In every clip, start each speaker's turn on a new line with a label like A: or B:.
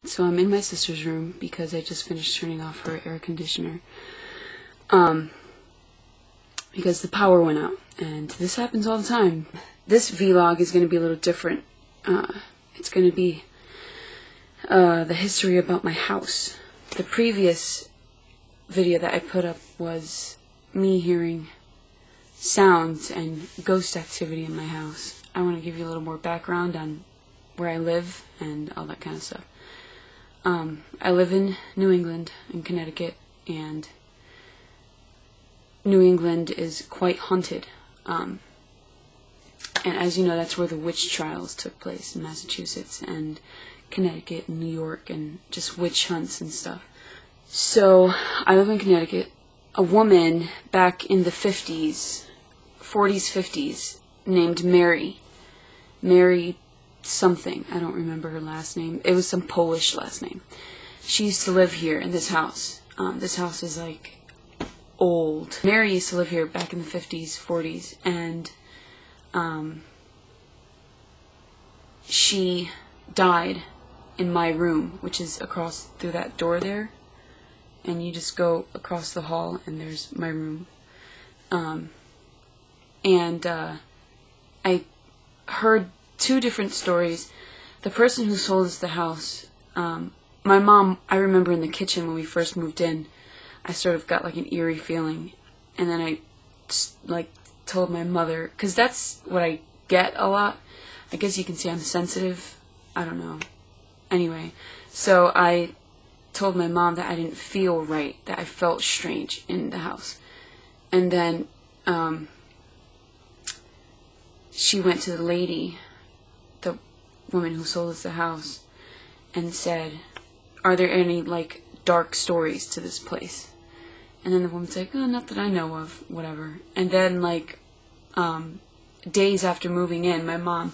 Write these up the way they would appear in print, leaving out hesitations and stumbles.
A: So I'm in my sister's room because I just finished turning off her air conditioner. Because the power went out, and this happens all the time. This vlog is going to be a little different. It's going to be the history about my house. The previous video that I put up was me hearing sounds and ghost activity in my house. I want to give you a little more background on where I live and all that kind of stuff. I live in New England, in Connecticut, and New England is quite haunted. And as you know, that's where the witch trials took place, in Massachusetts and Connecticut and New York, and just witch hunts and stuff. So, I live in Connecticut. A woman back in the 40s, 50s, named Mary something, I don't remember her last name. It was some Polish last name. She used to live here in this house. This house is like old. Mary used to live here back in the 50s, 40s, and she died in my room, which is across through that door there, and you just go across the hall and there's my room. I heard two different stories. The person who sold us the house, my mom, I remember in the kitchen when we first moved in, I sort of got like an eerie feeling, and then I like told my mother, because that's what I get a lot. I guess you can say I'm sensitive. I don't know. Anyway, so I told my mom that I didn't feel right, that I felt strange in the house. And then she went to the lady, the woman who sold us the house, and said, "Are there any like dark stories to this place?" And then the woman's like, "Oh, not that I know of, whatever." And then like days after moving in, my mom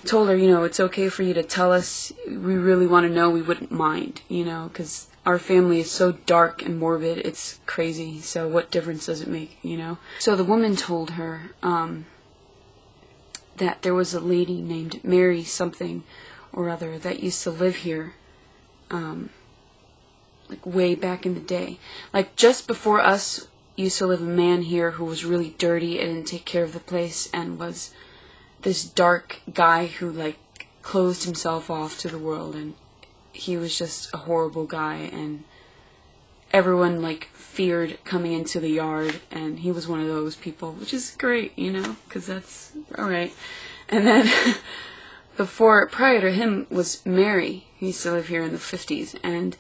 A: told her, it's okay for you to tell us. We really want to know. We wouldn't mind, because our family is so dark and morbid. It's crazy. So what difference does it make, So the woman told her that there was a lady named Mary something or other that used to live here, like way back in the day. Like just before us used to live a man here who was really dirty and didn't take care of the place, and was this dark guy who like closed himself off to the world, and he was just a horrible guy, and everyone like feared coming into the yard, and he was one of those people, which is great, because that's alright. And then prior to him was Mary. He used to live here in the 50s, and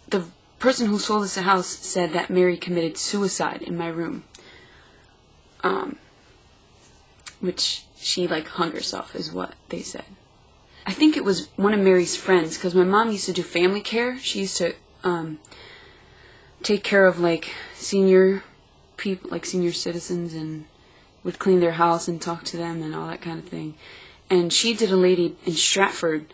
A: the person who sold us the house said that Mary committed suicide in my room. Which she like hung herself is what they said. I think it was one of Mary's friends, because my mom used to do family care. She used to take care of like senior people, like senior citizens, and would clean their house and talk to them and all that kind of thing. And she did a lady in Stratford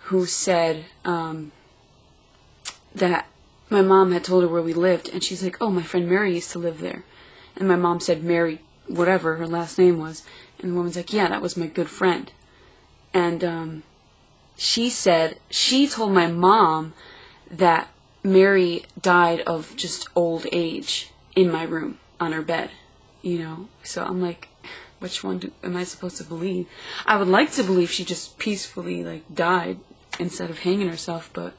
A: who said that my mom had told her where we lived, and she's like, "Oh, my friend Mary used to live there." And my mom said Mary, whatever her last name was, and the woman's like, "Yeah, that was my good friend." And she said she told my mom that Mary died of just old age in my room on her bed, So I'm like, which one am I supposed to believe? I would like to believe she just peacefully like died instead of hanging herself, but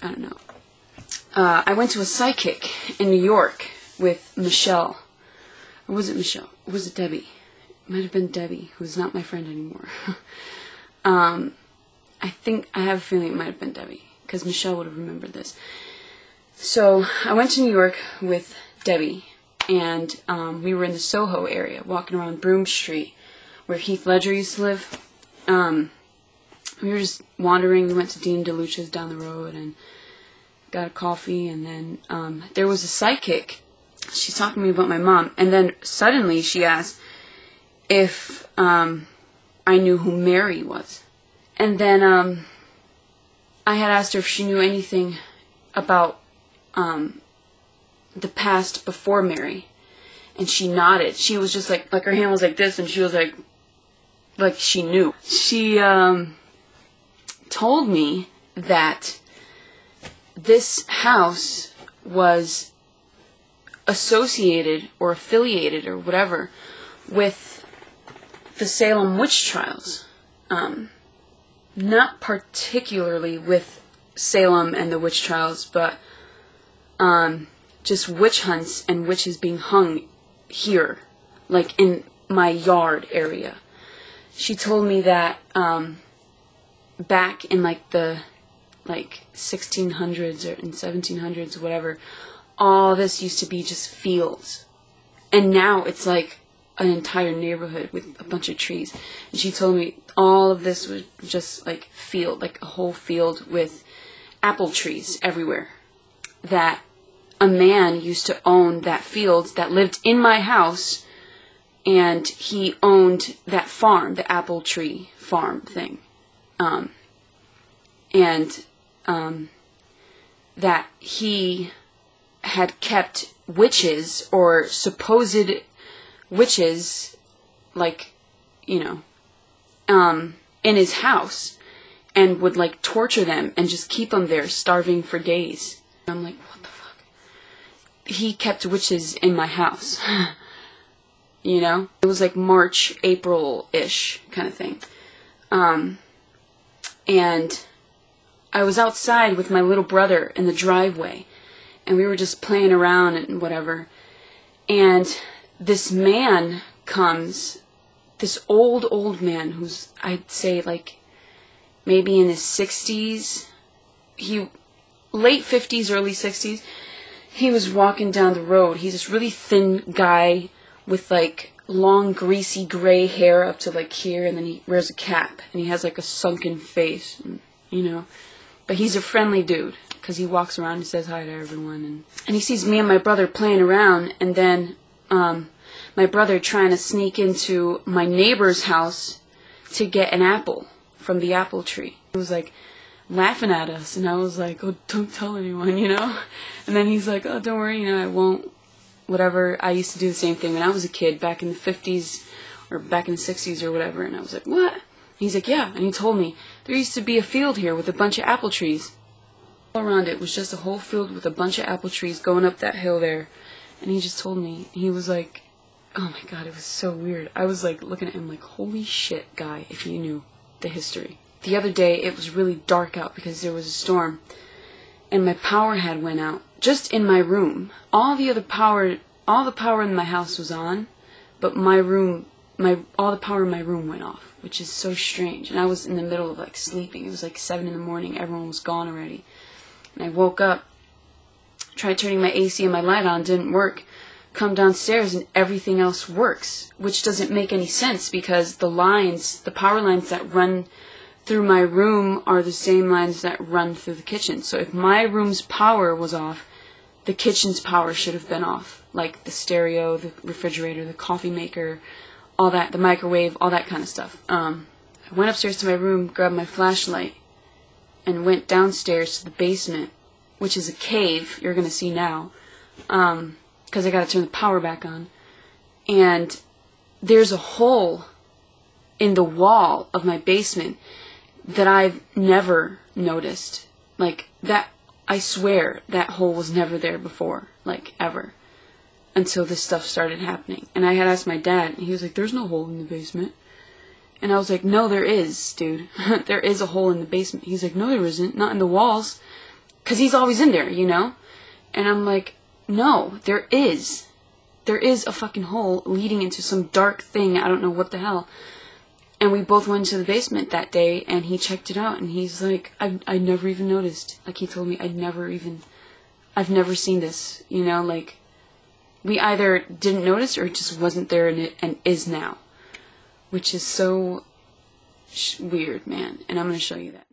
A: I don't know. I went to a psychic in New York with Michelle. Or was it Michelle? Or was it Debbie? It might have been Debbie, who's not my friend anymore. I have a feeling it might have been Debbie, because Michelle would have remembered this. So I went to New York with Debbie, and we were in the Soho area, walking around Broome Street, where Heath Ledger used to live. We were just wandering. We went to Dean DeLucia's down the road and got a coffee, and then there was a psychic. She's talking to me about my mom, and then suddenly she asked if I knew who Mary was. And then I had asked her if she knew anything about the past before Mary, and she nodded. She was just like her hand was like this, and she was like like she knew. She told me that this house was associated or affiliated or whatever with the Salem witch trials. Not particularly with Salem and the witch trials, but just witch hunts and witches being hung here, like in my yard area. She told me that back in like the 1600s or in 1700s, whatever, all this used to be just fields, and now it's like an entire neighborhood with a bunch of trees. And she told me all of this was just like field, like a whole field with apple trees everywhere. That a man used to own that field that lived in my house, and he owned that farm, the apple tree farm thing. That he had kept witches or supposed witches, like, you know, in his house, and would like torture them and just keep them there starving for days. I'm like, what the fuck? He kept witches in my house. You know? It was like March, April-ish kind of thing. And I was outside with my little brother in the driveway, and we were just playing around and whatever. And this man comes, this old man who's, I'd say, like, maybe in his 60s, late 50s, early 60s. He was walking down the road. He's this really thin guy with, like, long, greasy, gray hair up to, like, here, and then he wears a cap, and he has, like, a sunken face, and, you know. But he's a friendly dude, because he walks around and says hi to everyone, and he sees me and my brother playing around, and then my brother trying to sneak into my neighbor's house to get an apple from the apple tree. He was like laughing at us, and I was like, oh, don't tell anyone, you know? And then he's like, oh, don't worry, you know, I won't, whatever. I used to do the same thing when I was a kid, back in the 50s, or back in the 60s or whatever, and I was like, what? And he's like, yeah, and he told me, there used to be a field here with a bunch of apple trees. All around it was just a whole field with a bunch of apple trees going up that hill there. And he just told me, he was like, oh my god, it was so weird. I was like looking at him like, holy shit, guy, if you knew the history. The other day, it was really dark out because there was a storm, and my power had went out, just in my room. All the power in my house was on, but my room, all the power in my room went off, which is so strange. And I was in the middle of like sleeping. It was like 7 in the morning, everyone was gone already. And I woke up, tried turning my AC and my light on, didn't work. Come downstairs and everything else works, which doesn't make any sense because the power lines that run through my room are the same lines that run through the kitchen. So if my room's power was off, the kitchen's power should have been off. Like the stereo, the refrigerator, the coffee maker, all that, the microwave, all that kind of stuff. I went upstairs to my room, grabbed my flashlight, and went downstairs to the basement, which is a cave, you're going to see now, because I got to turn the power back on. And there's a hole in the wall of my basement that I've never noticed. Like, that, I swear, that hole was never there before, like, ever, until this stuff started happening. And I had asked my dad, and he was like, there's no hole in the basement. And I was like, no, there is, dude. There is a hole in the basement. He's like, no, there isn't. Not in the walls. Because he's always in there, you know? And I'm like, no, there is. There is a fucking hole leading into some dark thing. I don't know what the hell. And we both went to the basement that day, and he checked it out, and he's like, I never even noticed. Like, he told me, I've never seen this, you know? Like, we either didn't notice or it just wasn't there and is now. Which is so weird, man. And I'm going to show you that.